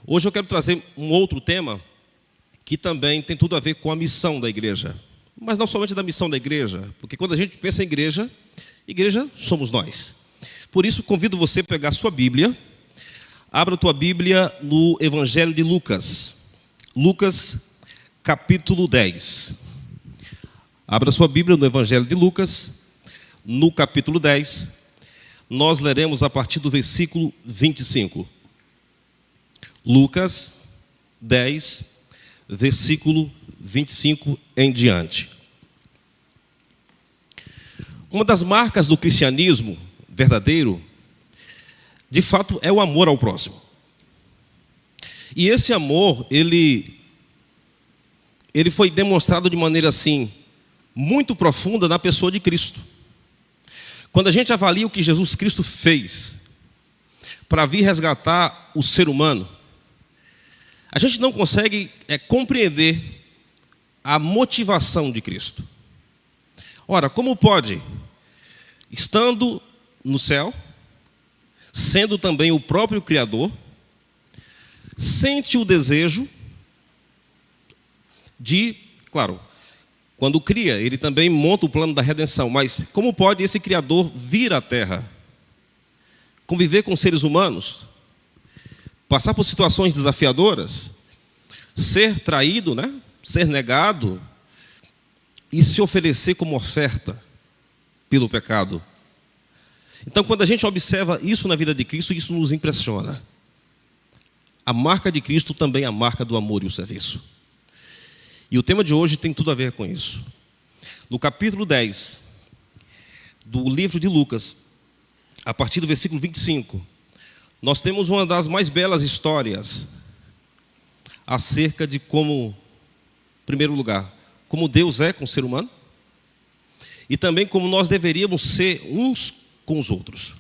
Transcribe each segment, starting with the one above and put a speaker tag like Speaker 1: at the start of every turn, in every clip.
Speaker 1: Hoje eu quero trazer um outro tema que também tem tudo a ver com a missão da igreja. Mas não somente da missão da igreja, porque quando a gente pensa em igreja, igreja somos nós. Por isso, convido você a pegar a sua Bíblia, abra a tua Bíblia no Evangelho de Lucas. Lucas, capítulo 10. Abra a sua Bíblia no Evangelho de Lucas, no capítulo 10. Nós leremos a partir do versículo 25. Lucas 10, versículo 25 em diante. Uma das marcas do cristianismo verdadeiro, de fato, é o amor ao próximo. E esse amor, ele foi demonstrado de maneira assim, muito profunda na pessoa de Cristo. Quando a gente avalia o que Jesus Cristo fez para vir resgatar o ser humano, a gente não consegue compreender a motivação de Cristo. Ora, como pode, estando no céu, sendo também o próprio Criador, sente o desejo de, claro, quando cria, ele também monta o plano da redenção, mas como pode esse Criador vir à Terra, conviver com seres humanos, passar por situações desafiadoras, ser traído, ser negado e se oferecer como oferta pelo pecado? Então, quando a gente observa isso na vida de Cristo, isso nos impressiona. A marca de Cristo também é a marca do amor e o serviço. E o tema de hoje tem tudo a ver com isso. No capítulo 10 do livro de Lucas, a partir do versículo 25, nós temos uma das mais belas histórias acerca de como, em primeiro lugar, como Deus é com o ser humano e também como nós deveríamos ser uns com os outros.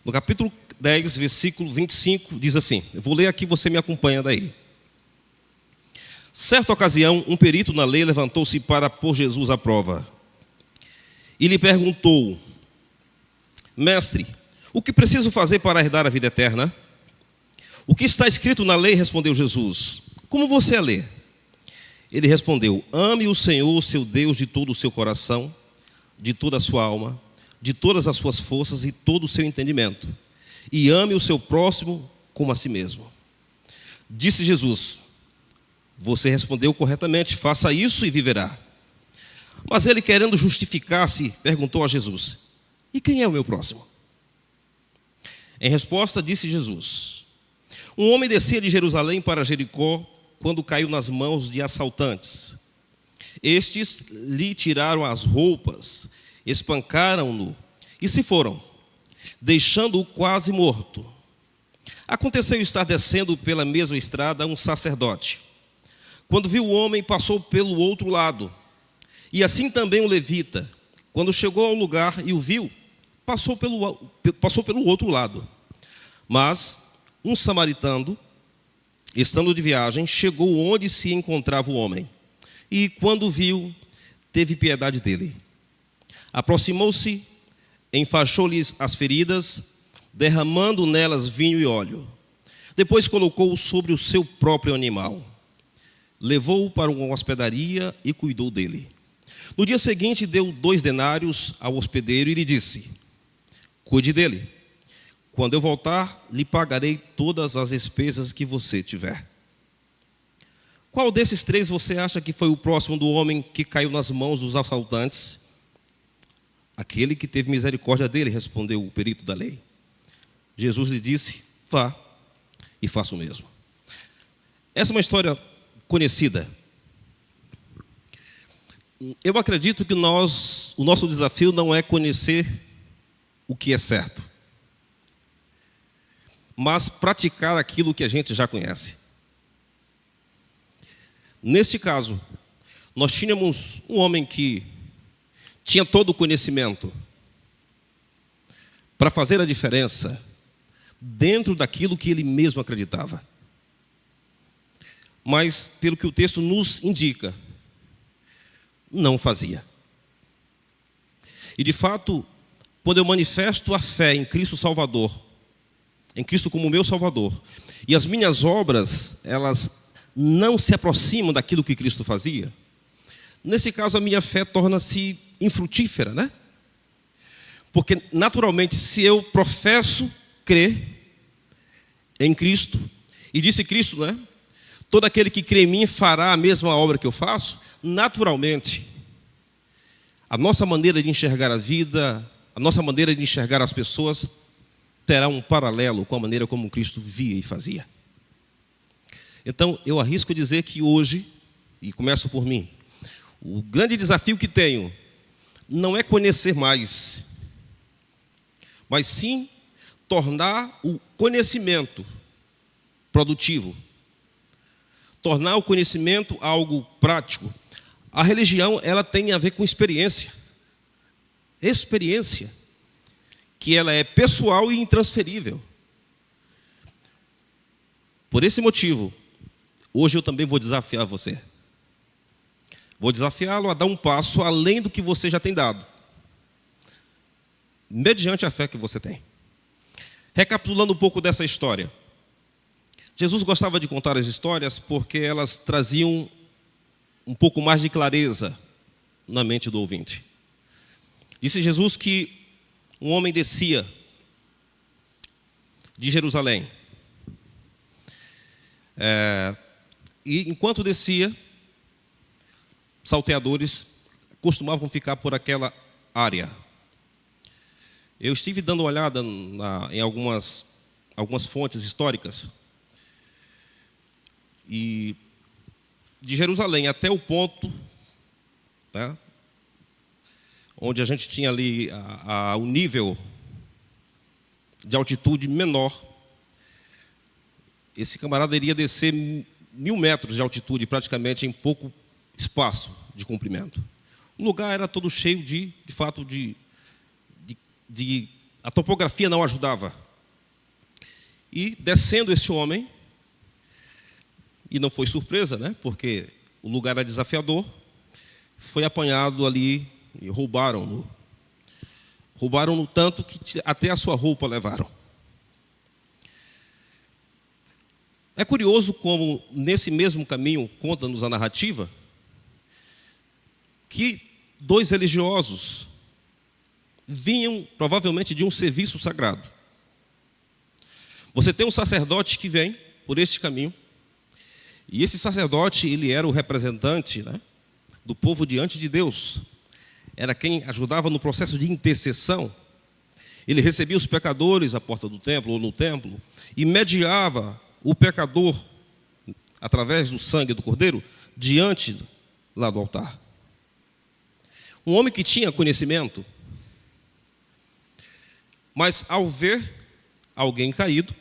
Speaker 1: No capítulo 10, versículo 25, diz assim, eu vou ler aqui, você me acompanha daí. Certa ocasião, um perito na lei levantou-se para pôr Jesus à prova e lhe perguntou: Mestre, o que preciso fazer para herdar a vida eterna? O que está escrito na lei? Respondeu Jesus. Como você a lê? Ele respondeu: ame o Senhor, seu Deus, de todo o seu coração, de toda a sua alma, de todas as suas forças e todo o seu entendimento. E ame o seu próximo como a si mesmo. Disse Jesus: você respondeu corretamente, faça isso e viverá. Mas ele, querendo justificar-se, perguntou a Jesus: e quem é o meu próximo? Em resposta, disse Jesus: um homem descia de Jerusalém para Jericó quando caiu nas mãos de assaltantes. Estes lhe tiraram as roupas, espancaram-no e se foram, deixando-o quase morto. Aconteceu estar descendo pela mesma estrada um sacerdote. Quando viu o homem, passou pelo outro lado. E assim também o levita. Quando chegou ao lugar e o viu, passou pelo outro lado. Mas um samaritano, estando de viagem, chegou onde se encontrava o homem. E quando o viu, teve piedade dele. Aproximou-se, enfaixou-lhe as feridas, derramando nelas vinho e óleo. Depois colocou-o sobre o seu próprio animal. Levou-o para uma hospedaria e cuidou dele. No dia seguinte, deu 2 denários ao hospedeiro e lhe disse: cuide dele. Quando eu voltar, lhe pagarei todas as despesas que você tiver. Qual desses 3 você acha que foi o próximo do homem que caiu nas mãos dos assaltantes? Aquele que teve misericórdia dele, respondeu o perito da lei. Jesus lhe disse: vá e faça o mesmo. Essa é uma história conhecida. Eu acredito que o nosso desafio não é conhecer o que é certo, mas praticar aquilo que a gente já conhece. Neste caso, nós tínhamos um homem que tinha todo o conhecimento para fazer a diferença dentro daquilo que ele mesmo acreditava. Mas, pelo que o texto nos indica, não fazia. E, de fato, quando eu manifesto a fé em Cristo Salvador, em Cristo como meu Salvador, e as minhas obras, elas não se aproximam daquilo que Cristo fazia, nesse caso a minha fé torna-se infrutífera, né? Porque naturalmente, se eu professo crer em Cristo, e disse Cristo, né? Todo aquele que crê em mim fará a mesma obra que eu faço, naturalmente, a nossa maneira de enxergar a vida, a nossa maneira de enxergar as pessoas, terá um paralelo com a maneira como Cristo via e fazia. Então, eu arrisco dizer que hoje, e começo por mim, o grande desafio que tenho não é conhecer mais, mas sim tornar o conhecimento produtivo, tornar o conhecimento algo prático. A religião, ela tem a ver com experiência, que ela é pessoal e intransferível. Por esse motivo, hoje eu também vou desafiar você. Vou desafiá-lo a dar um passo além do que você já tem dado, mediante a fé que você tem. Recapitulando um pouco dessa história. Jesus gostava de contar as histórias porque elas traziam um pouco mais de clareza na mente do ouvinte. Disse Jesus que um homem descia de Jerusalém. E enquanto descia, salteadores costumavam ficar por aquela área. Eu estive dando uma olhada em algumas fontes históricas. E de Jerusalém até o ponto, né, onde a gente tinha ali o nível de altitude menor, esse camarada iria descer 1.000 metros de altitude, praticamente em pouco espaço de comprimento. O lugar era todo cheio de fato, a topografia não ajudava. E descendo esse homem, e não foi surpresa, né? Porque o lugar era desafiador, foi apanhado ali e roubaram-no. Roubaram-no tanto que até a sua roupa levaram. É curioso como, nesse mesmo caminho, conta-nos a narrativa, que 2 religiosos vinham provavelmente de um serviço sagrado. Você tem um sacerdote que vem por este caminho, e esse sacerdote, ele era o representante, né, do povo diante de Deus. Era quem ajudava no processo de intercessão. Ele recebia os pecadores à porta do templo ou no templo e mediava o pecador, através do sangue do cordeiro, diante lá do altar. Um homem que tinha conhecimento, mas ao ver alguém caído,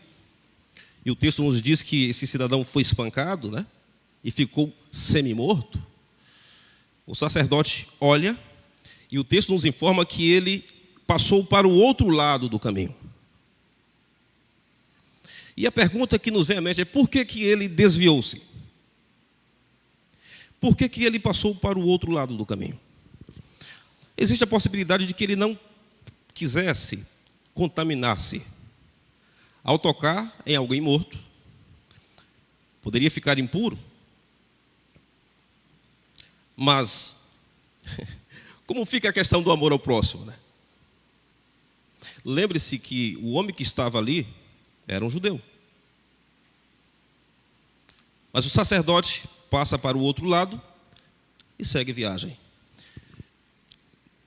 Speaker 1: e o texto nos diz que esse cidadão foi espancado, né, e ficou semi-morto, o sacerdote olha, e o texto nos informa que ele passou para o outro lado do caminho. E a pergunta que nos vem à mente é: por que ele desviou-se? Por que ele passou para o outro lado do caminho? Existe a possibilidade de que ele não quisesse contaminar-se. Ao tocar em alguém morto, poderia ficar impuro. Mas, como fica a questão do amor ao próximo, né? Lembre-se que o homem que estava ali era um judeu. Mas o sacerdote passa para o outro lado e segue viagem.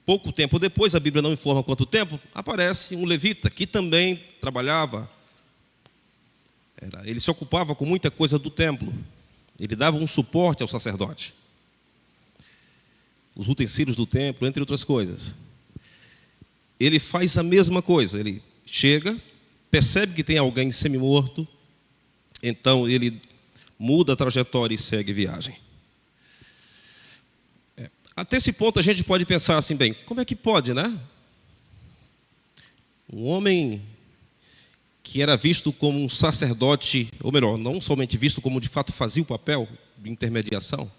Speaker 1: Pouco tempo depois, a Bíblia não informa quanto tempo, aparece um levita que também trabalhava. Ele se ocupava com muita coisa do templo. Ele dava um suporte ao sacerdote. Os utensílios do templo, entre outras coisas. Ele faz a mesma coisa. Ele chega, percebe que tem alguém semi-morto, então ele muda a trajetória e segue viagem. Até esse ponto a gente pode pensar assim, bem, como é que pode, né? Um homem que era visto como um sacerdote, ou melhor, não somente visto como de fato fazia o papel de intermediação,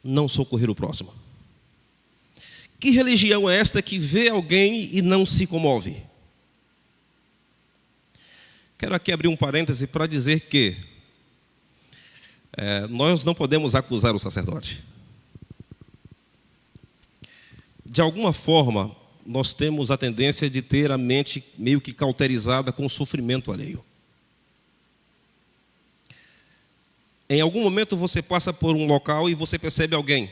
Speaker 1: não socorrer o próximo. Que religião é esta que vê alguém e não se comove? Quero aqui abrir um parêntese para dizer que nós não podemos acusar o sacerdote. De alguma forma, nós temos a tendência de ter a mente meio que cauterizada com o sofrimento alheio. Em algum momento você passa por um local e você percebe alguém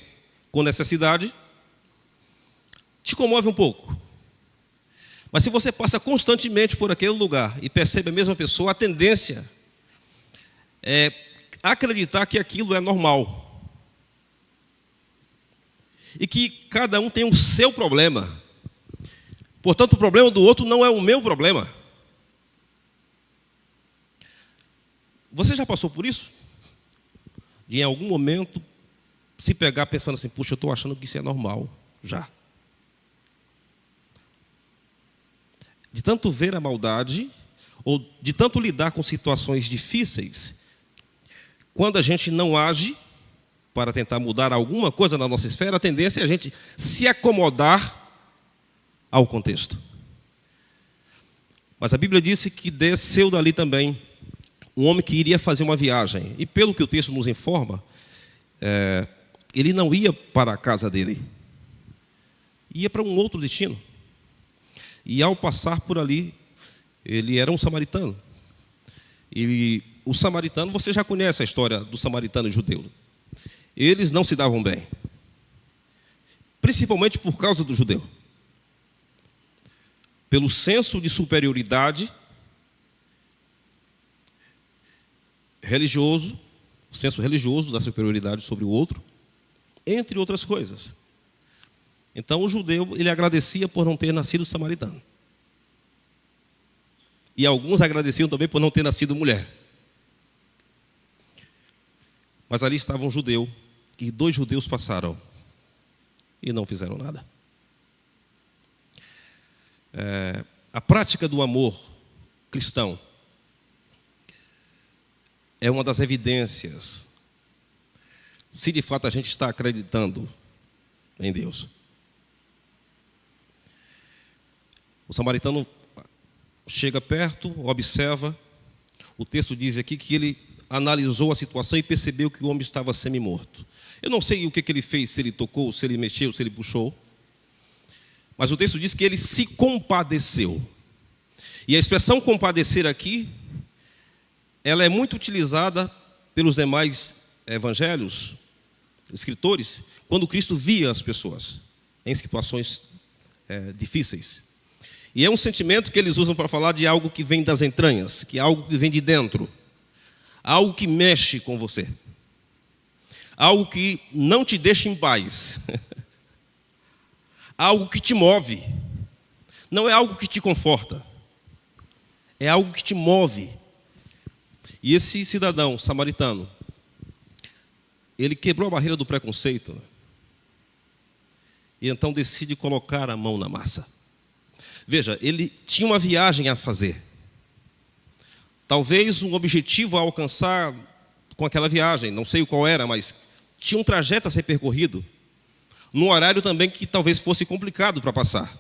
Speaker 1: com necessidade, te comove um pouco. Mas se você passa constantemente por aquele lugar e percebe a mesma pessoa, a tendência é acreditar que aquilo é normal. E que cada um tem o seu problema. Portanto, o problema do outro não é o meu problema. Você já passou por isso? De em algum momento se pegar pensando assim, puxa, eu estou achando que isso é normal, já. De tanto ver a maldade, ou de tanto lidar com situações difíceis, quando a gente não age para tentar mudar alguma coisa na nossa esfera, a tendência é a gente se acomodar ao contexto. Mas a Bíblia disse que desceu dali também um homem que iria fazer uma viagem. E pelo que o texto nos informa, ele não ia para a casa dele. Ia para um outro destino. E ao passar por ali, ele era um samaritano. E o samaritano, você já conhece a história do samaritano e judeu. Eles não se davam bem. Principalmente por causa do judeu. Pelo senso de superioridade religioso, o senso religioso da superioridade sobre o outro, entre outras coisas. Então o judeu, ele agradecia por não ter nascido samaritano. E alguns agradeciam também por não ter nascido mulher. Mas ali estava um judeu, e 2 judeus passaram e não fizeram nada. A prática do amor cristão é uma das evidências se de fato a gente está acreditando em Deus. O samaritano chega perto, observa. O texto diz aqui que ele analisou a situação e percebeu que o homem estava semi-morto. Eu não sei o que ele fez, se ele tocou, se ele mexeu, se ele puxou. Mas o texto diz que ele se compadeceu. E a expressão compadecer aqui, ela é muito utilizada pelos demais evangelhos, escritores, quando Cristo via as pessoas em situações difíceis. E é um sentimento que eles usam para falar de algo que vem das entranhas, que é algo que vem de dentro, algo que mexe com você, algo que não te deixa em paz, algo que te move. Não é algo que te conforta, é algo que te move. E esse cidadão samaritano, ele quebrou a barreira do preconceito, e então decide colocar a mão na massa. Veja, ele tinha uma viagem a fazer. Talvez um objetivo a alcançar com aquela viagem, não sei qual era, mas tinha um trajeto a ser percorrido, num horário também que talvez fosse complicado para passar.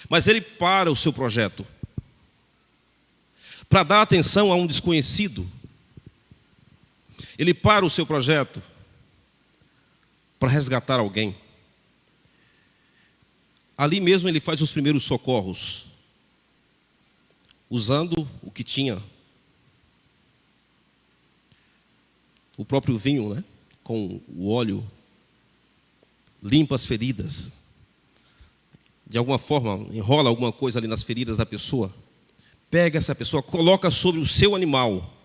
Speaker 1: Mas ele para o seu projeto para dar atenção a um desconhecido. Ele para o seu projeto para resgatar alguém. Ali mesmo ele faz os primeiros socorros, usando o que tinha. O próprio vinho, né? Com o óleo, limpa as feridas. De alguma forma, enrola alguma coisa ali nas feridas da pessoa. Pega essa pessoa, coloca sobre o seu animal.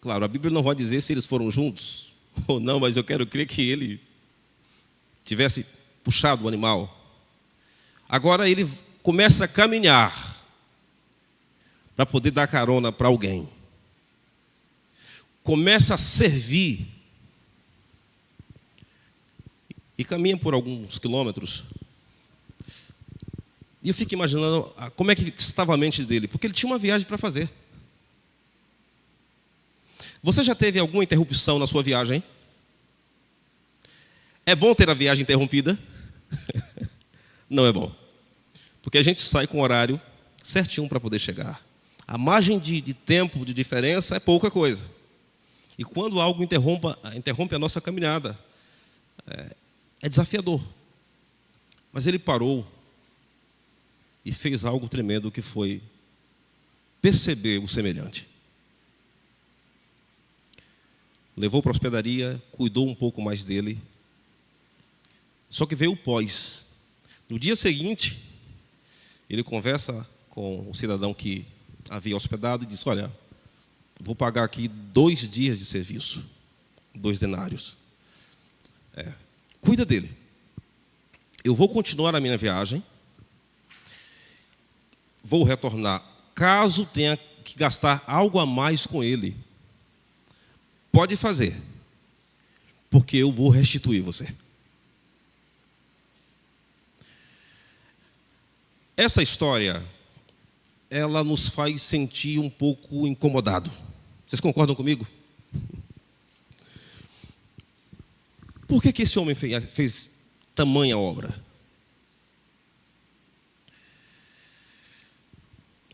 Speaker 1: Claro, a Bíblia não vai dizer se eles foram juntos ou não, mas eu quero crer que ele tivesse puxado o animal. Agora ele começa a caminhar para poder dar carona para alguém. Começa a servir. E caminha por alguns quilômetros. E eu fico imaginando como é que estava a mente dele, porque ele tinha uma viagem para fazer. Você já teve alguma interrupção na sua viagem? É bom ter a viagem interrompida? Não é bom. Porque a gente sai com horário, certinho para poder chegar. A margem de tempo, de diferença, é pouca coisa. E quando algo interrompe a nossa caminhada, é desafiador. Mas ele parou e fez algo tremendo, que foi perceber o semelhante. Levou para a hospedaria, cuidou um pouco mais dele. Só que veio o pós. No dia seguinte, ele conversa com o cidadão que havia hospedado e disse: olha, vou pagar aqui 2 dias de serviço, 2 denários. Cuida dele. Eu vou continuar a minha viagem, vou retornar. Caso tenha que gastar algo a mais com ele, pode fazer, porque eu vou restituir você. Essa história, ela nos faz sentir um pouco incomodado. Vocês concordam comigo? Por que esse homem fez tamanha obra?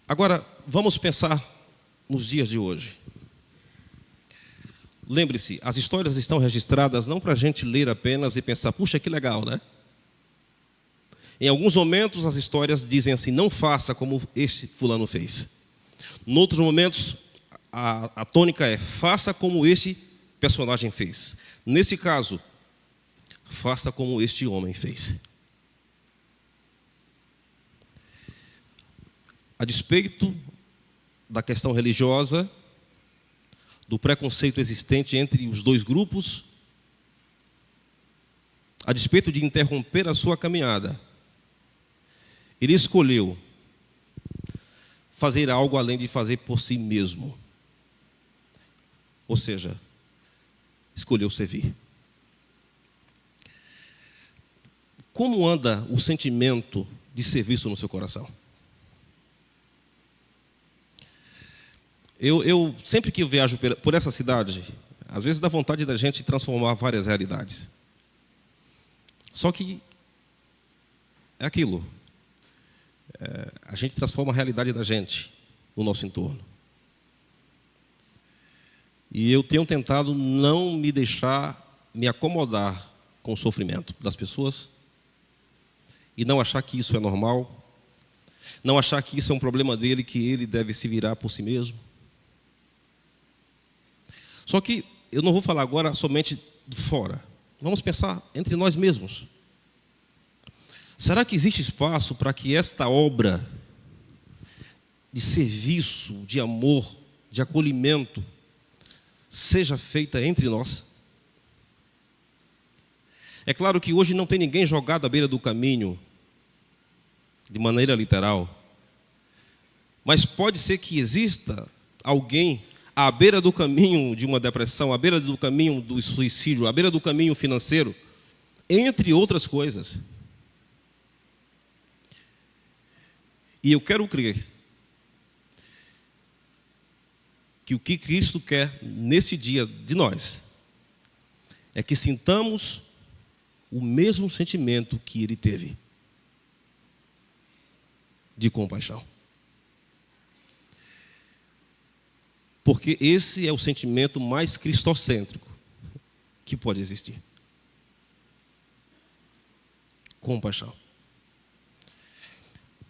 Speaker 1: Agora, vamos pensar nos dias de hoje. Lembre-se, as histórias estão registradas não para a gente ler apenas e pensar: puxa, que legal, né? Em alguns momentos as histórias dizem assim: não faça como este fulano fez. Em outros momentos a tônica é: faça como este personagem fez. Nesse caso, faça como este homem fez. A despeito da questão religiosa, do preconceito existente entre os 2 grupos, a despeito de interromper a sua caminhada, ele escolheu fazer algo além de fazer por si mesmo. Ou seja, escolheu servir. Como anda o sentimento de serviço no seu coração? Eu sempre que eu viajo por essa cidade, às vezes dá vontade da gente transformar várias realidades. Só que é aquilo. A gente transforma a realidade da gente no nosso entorno. E eu tenho tentado não me deixar me acomodar com o sofrimento das pessoas e não achar que isso é normal, não achar que isso é um problema dele, que ele deve se virar por si mesmo. Só que eu não vou falar agora somente de fora. Vamos pensar entre nós mesmos. Será que existe espaço para que esta obra de serviço, de amor, de acolhimento, seja feita entre nós? É claro que hoje não tem ninguém jogado à beira do caminho, de maneira literal. Mas pode ser que exista alguém à beira do caminho de uma depressão, à beira do caminho do suicídio, à beira do caminho financeiro, entre outras coisas. E eu quero crer que o que Cristo quer nesse dia de nós é que sintamos o mesmo sentimento que ele teve, de compaixão. Porque esse é o sentimento mais cristocêntrico que pode existir. Compaixão.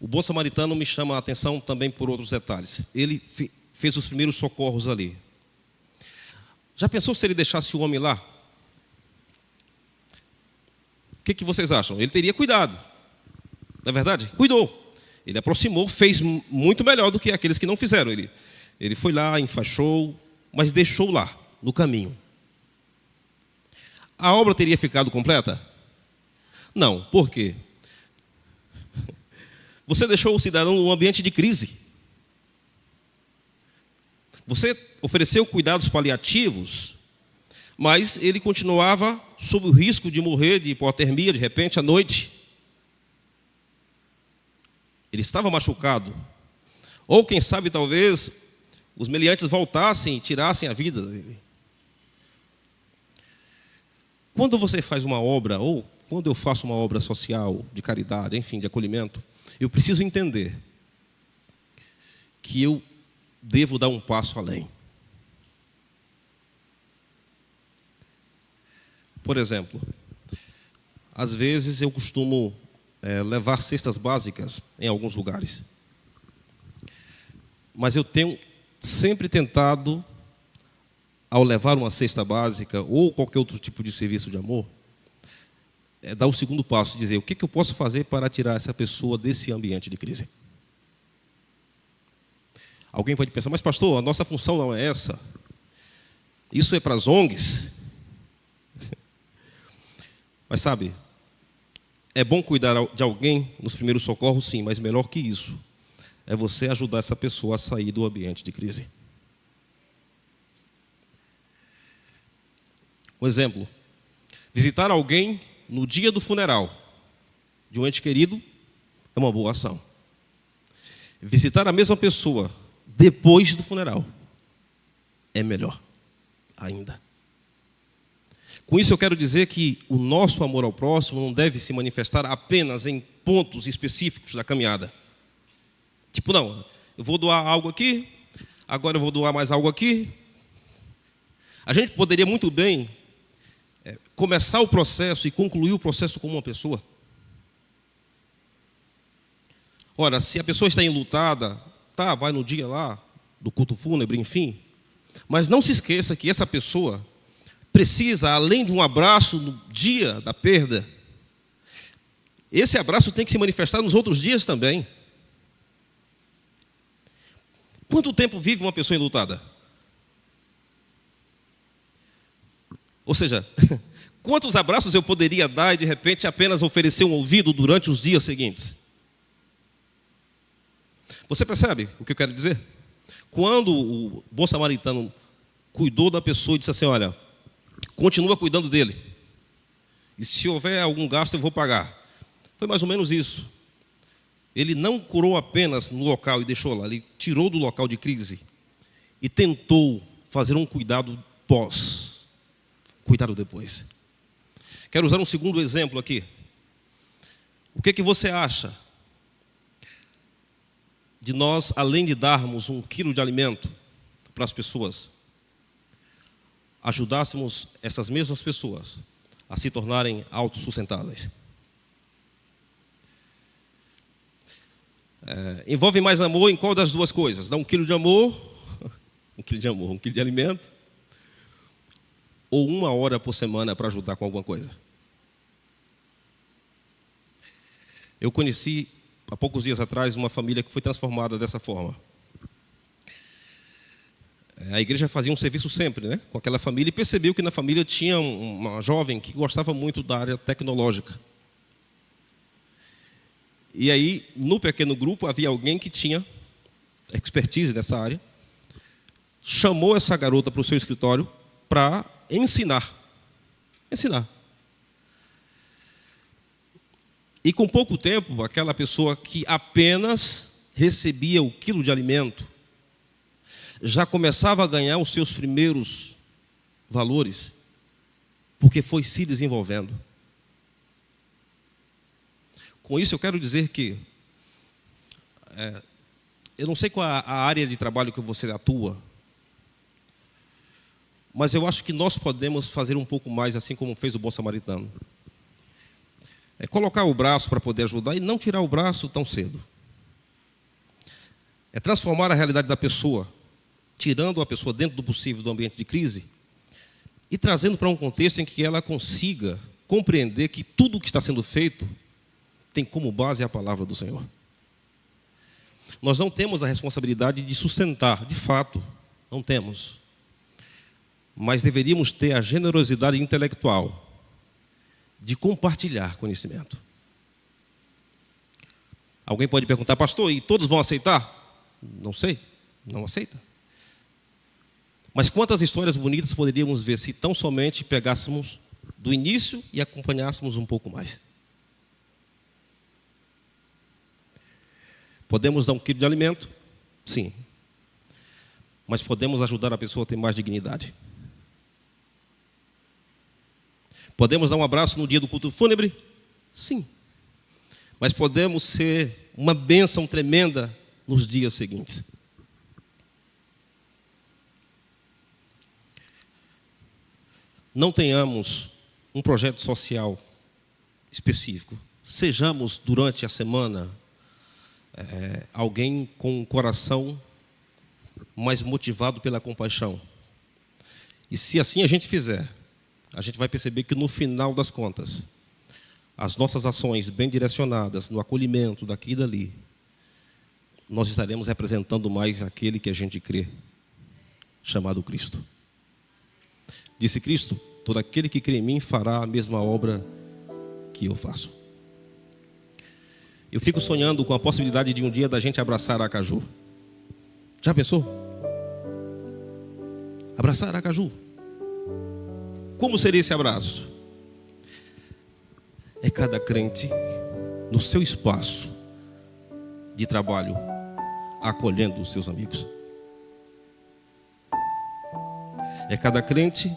Speaker 1: O bom samaritano me chama a atenção também por outros detalhes. Ele fez os primeiros socorros ali. Já pensou se ele deixasse o homem lá? O que vocês acham? Ele teria cuidado. Não é verdade? Cuidou. Ele aproximou, fez muito melhor do que aqueles que não fizeram. Ele foi lá, enfaixou, mas deixou lá, no caminho. A obra teria ficado completa? Não. Por quê? Você deixou o cidadão num ambiente de crise. Você ofereceu cuidados paliativos, mas ele continuava sob o risco de morrer de hipotermia, de repente, à noite. Ele estava machucado. Ou, quem sabe, talvez, os meliantes voltassem e tirassem a vida dele. Quando você faz uma obra, ou quando eu faço uma obra social, de caridade, enfim, de acolhimento, eu preciso entender que eu devo dar um passo além. Por exemplo, às vezes eu costumo levar cestas básicas em alguns lugares. Mas eu tenho sempre tentado, ao levar uma cesta básica ou qualquer outro tipo de serviço de amor, dar o segundo passo, dizer o que eu posso fazer para tirar essa pessoa desse ambiente de crise. Alguém pode pensar, mas pastor, a nossa função não é essa. Isso é para as ONGs. Mas sabe, é bom cuidar de alguém nos primeiros socorros, sim, mas melhor que isso é você ajudar essa pessoa a sair do ambiente de crise. Um exemplo, visitar alguém no dia do funeral de um ente querido é uma boa ação. Visitar a mesma pessoa depois do funeral é melhor ainda. Com isso eu quero dizer que o nosso amor ao próximo não deve se manifestar apenas em pontos específicos da caminhada. Tipo, não, eu vou doar algo aqui, agora eu vou doar mais algo aqui. A gente poderia muito bem começar o processo e concluir o processo com uma pessoa. Ora, se a pessoa está enlutada, vai no dia lá do culto fúnebre, enfim. Mas não se esqueça que essa pessoa precisa, além de um abraço no dia da perda, esse abraço tem que se manifestar nos outros dias também. Quanto tempo vive uma pessoa enlutada? Ou seja, quantos abraços eu poderia dar e de repente apenas oferecer um ouvido durante os dias seguintes? Você percebe o que eu quero dizer? Quando o bom samaritano cuidou da pessoa e disse assim, olha, continua cuidando dele. E se houver algum gasto eu vou pagar. Foi mais ou menos isso. Ele não curou apenas no local e deixou lá. Ele tirou do local de crise e tentou fazer um cuidado pós. Cuidado depois. Quero usar um segundo exemplo aqui. O que você acha de nós, além de darmos 1 quilo de alimento para as pessoas, ajudássemos essas mesmas pessoas a se tornarem autossustentáveis? Envolve mais amor em qual das duas coisas? Dá 1 quilo de amor, 1 quilo de amor, 1 quilo de alimento, ou 1 hora por semana para ajudar com alguma coisa? Eu conheci, há poucos dias atrás, uma família que foi transformada dessa forma. A igreja fazia um serviço sempre, né, com aquela família, e percebeu que na família tinha uma jovem que gostava muito da área tecnológica. E aí, no pequeno grupo, havia alguém que tinha expertise nessa área, chamou essa garota para o seu escritório para ensinar. E com pouco tempo, aquela pessoa que apenas recebia o quilo de alimento, já começava a ganhar os seus primeiros valores, porque foi se desenvolvendo. Com isso eu quero dizer que, eu não sei qual a área de trabalho que você atua, mas eu acho que nós podemos fazer um pouco mais, assim como fez o bom samaritano. É colocar o braço para poder ajudar e não tirar o braço tão cedo. É transformar a realidade da pessoa, tirando a pessoa dentro do possível do ambiente de crise e trazendo para um contexto em que ela consiga compreender que tudo o que está sendo feito tem como base a palavra do Senhor. Nós não temos a responsabilidade de sustentar, de fato, não temos. Mas deveríamos ter a generosidade intelectual de compartilhar conhecimento. Alguém pode perguntar, pastor, e todos vão aceitar? Não sei, não aceita. Mas quantas histórias bonitas poderíamos ver se tão somente pegássemos do início e acompanhássemos um pouco mais? Podemos dar 1 quilo de alimento? Sim. Mas podemos ajudar a pessoa a ter mais dignidade. Podemos dar um abraço no dia do culto fúnebre? Sim. Mas podemos ser uma bênção tremenda nos dias seguintes. não tenhamos um projeto social específico. Sejamos, durante a semana, alguém com um coração mais motivado pela compaixão. E se assim a gente fizer, a gente vai perceber que no final das contas, as nossas ações bem direcionadas no acolhimento daqui e dali, nós estaremos representando mais aquele que a gente crê, chamado Cristo. Disse Cristo: todo aquele que crê em mim fará a mesma obra que eu faço. Eu fico sonhando com a possibilidade de um dia da gente abraçar Aracaju. Já pensou? Abraçar Aracaju. Como seria esse abraço? É cada crente no seu espaço de trabalho, acolhendo os seus amigos. É cada crente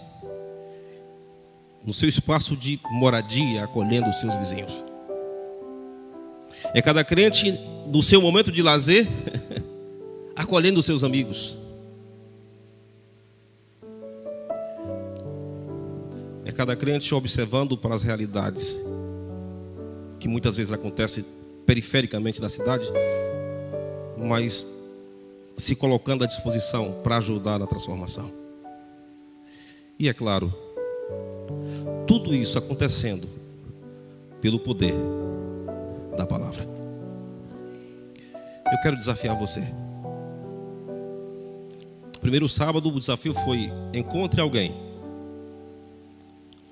Speaker 1: no seu espaço de moradia, acolhendo os seus vizinhos. É cada crente no seu momento de lazer, acolhendo os seus amigos. É cada crente observando para as realidades que muitas vezes acontecem perifericamente na cidade, mas se colocando à disposição para ajudar na transformação. E é claro, tudo isso acontecendo pelo poder da palavra. Eu quero desafiar você. Primeiro sábado, o desafio foi: encontre alguém,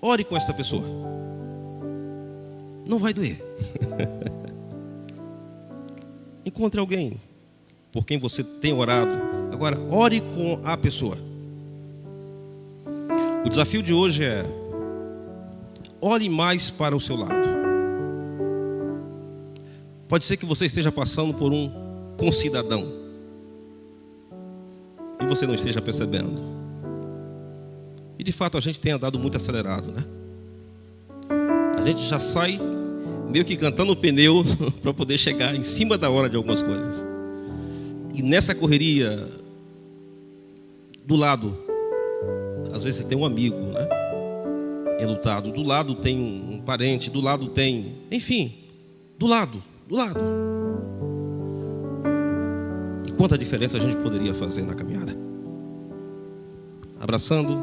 Speaker 1: ore com essa pessoa. Não vai doer. Encontre alguém por quem você tem orado. Agora, ore com a pessoa. O desafio de hoje é: olhe mais para o seu lado. Pode ser que você esteja passando por um concidadão e você não esteja percebendo. E de fato a gente tem andado muito acelerado, né? A gente já sai meio que cantando o pneu para poder chegar em cima da hora de algumas coisas. E nessa correria, do lado, às vezes tem um amigo, né? Enlutado. Do lado tem um parente, do lado tem... Enfim, do lado. E quanta diferença a gente poderia fazer na caminhada. Abraçando,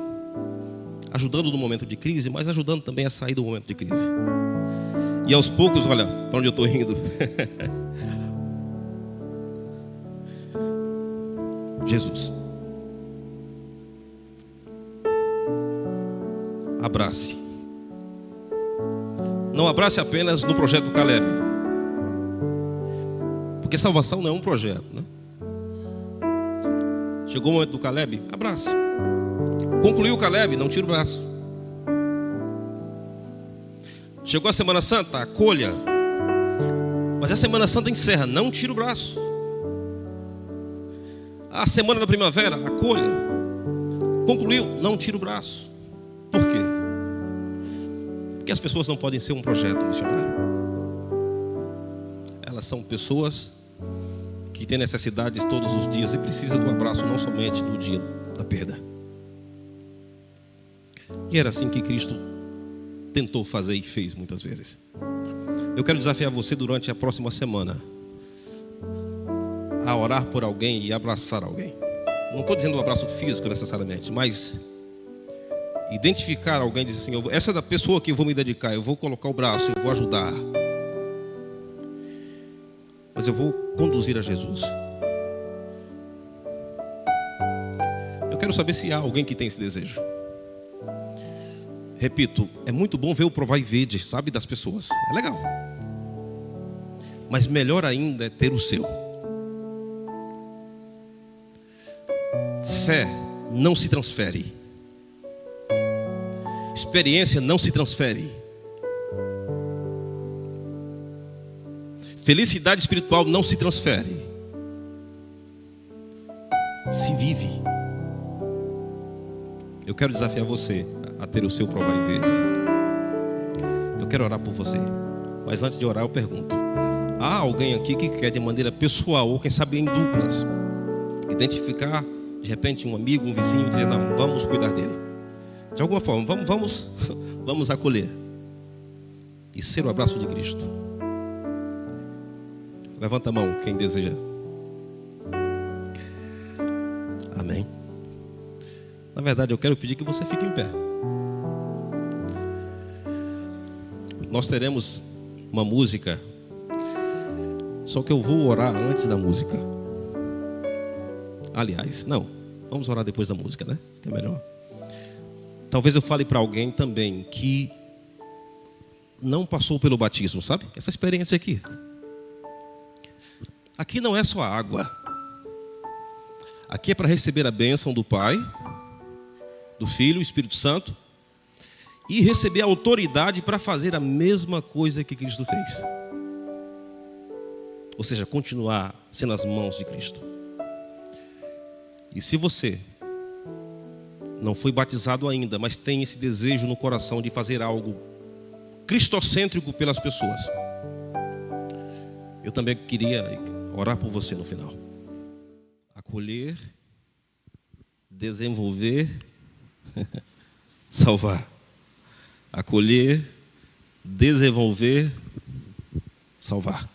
Speaker 1: ajudando no momento de crise, mas ajudando também a sair do momento de crise. E aos poucos, olha para onde eu estou indo. Jesus. Abrace. Não abrace apenas no projeto do Caleb, porque salvação não é um projeto, né? Chegou o momento do Caleb, abrace. Concluiu o Caleb, não tira o braço. Chegou a Semana Santa, acolha. Mas a Semana Santa encerra, não tira o braço. A Semana da Primavera, acolha. Concluiu, não tira o braço. Por quê? Porque as pessoas não podem ser um projeto missionário. Elas são pessoas que têm necessidades todos os dias e precisam do abraço não somente no dia da perda. E era assim que Cristo tentou fazer e fez muitas vezes. Eu quero desafiar você durante a próxima semana a orar por alguém e abraçar alguém. Não estou dizendo um abraço físico necessariamente, mas identificar alguém e dizer assim: essa é da pessoa que eu vou me dedicar, eu vou colocar o braço, eu vou ajudar, mas eu vou conduzir a Jesus. Eu quero saber se há alguém que tem esse desejo. Repito, é muito bom ver o provar e vede, sabe, das pessoas. É legal. Mas melhor ainda é ter o seu. Fé não se transfere. Experiência não se transfere. Felicidade espiritual não se transfere. Se vive. Eu quero desafiar você a ter o seu provar e verde. Eu quero orar por você, mas antes de orar eu pergunto: há alguém aqui que quer de maneira pessoal, ou quem sabe em duplas, identificar de repente um amigo, um vizinho e dizer: não, vamos cuidar dele. De alguma forma, vamos acolher e ser o abraço de Cristo. Levanta a mão, quem deseja. Amém. Na verdade, eu quero pedir que você fique em pé. Nós teremos uma música, só que eu vou orar antes da música. Aliás, não, vamos orar depois da música, né? Que é melhor. Talvez eu fale para alguém também que não passou pelo batismo, sabe? Essa experiência aqui. Aqui não é só água. Aqui é para receber a bênção do Pai, do Filho, Espírito Santo, e receber a autoridade para fazer a mesma coisa que Cristo fez. Ou seja, continuar sendo as mãos de Cristo. E se você não foi batizado ainda, mas tem esse desejo no coração de fazer algo cristocêntrico pelas pessoas, eu também queria orar por você no final. Acolher, desenvolver, salvar. Acolher, desenvolver, salvar.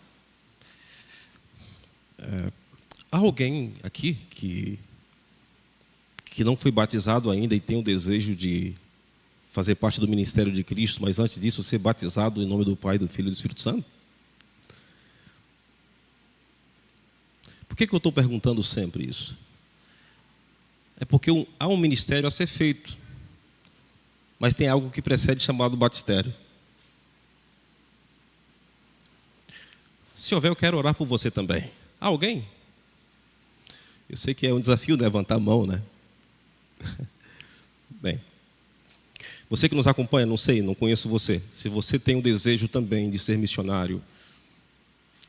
Speaker 1: Há alguém aqui que não foi batizado ainda e tem o desejo de fazer parte do ministério de Cristo, mas antes disso ser batizado em nome do Pai, do Filho e do Espírito Santo? Por que eu estou perguntando sempre isso? É porque há um ministério a ser feito, mas tem algo que precede chamado batistério. Se houver, eu quero orar por você também. Há alguém? Eu sei que é um desafio levantar a mão, né? Bem, você que nos acompanha, não sei, não conheço você. Se você tem um desejo também de ser missionário,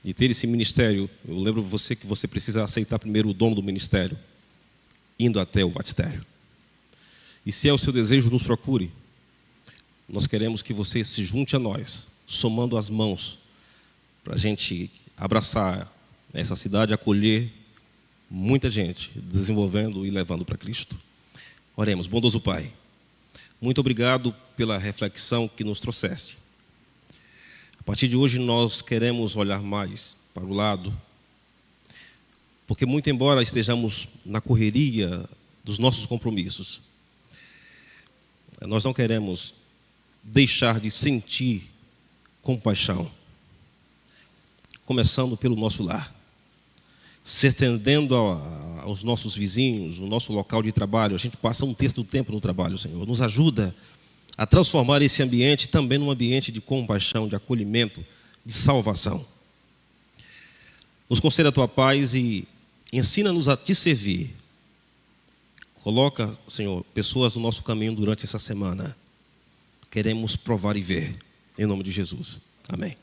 Speaker 1: de ter esse ministério, eu lembro você que você precisa aceitar primeiro o dono do ministério, indo até o batistério. E se é o seu desejo, nos procure. Nós queremos que você se junte a nós, somando as mãos, para a gente abraçar essa cidade, acolher muita gente, desenvolvendo e levando para Cristo. Oremos. Bondoso Pai, muito obrigado pela reflexão que nos trouxeste. A partir de hoje nós queremos olhar mais para o lado, porque muito embora estejamos na correria dos nossos compromissos, nós não queremos deixar de sentir compaixão, começando pelo nosso lar, se estendendo aos nossos vizinhos, o nosso local de trabalho. A gente passa um terço do tempo no trabalho, Senhor. Nos ajuda a transformar esse ambiente também num ambiente de compaixão, de acolhimento, de salvação. Nos conceda a Tua paz e ensina-nos a Te servir. Coloca, Senhor, pessoas no nosso caminho durante essa semana. Queremos provar e ver. Em nome de Jesus. Amém.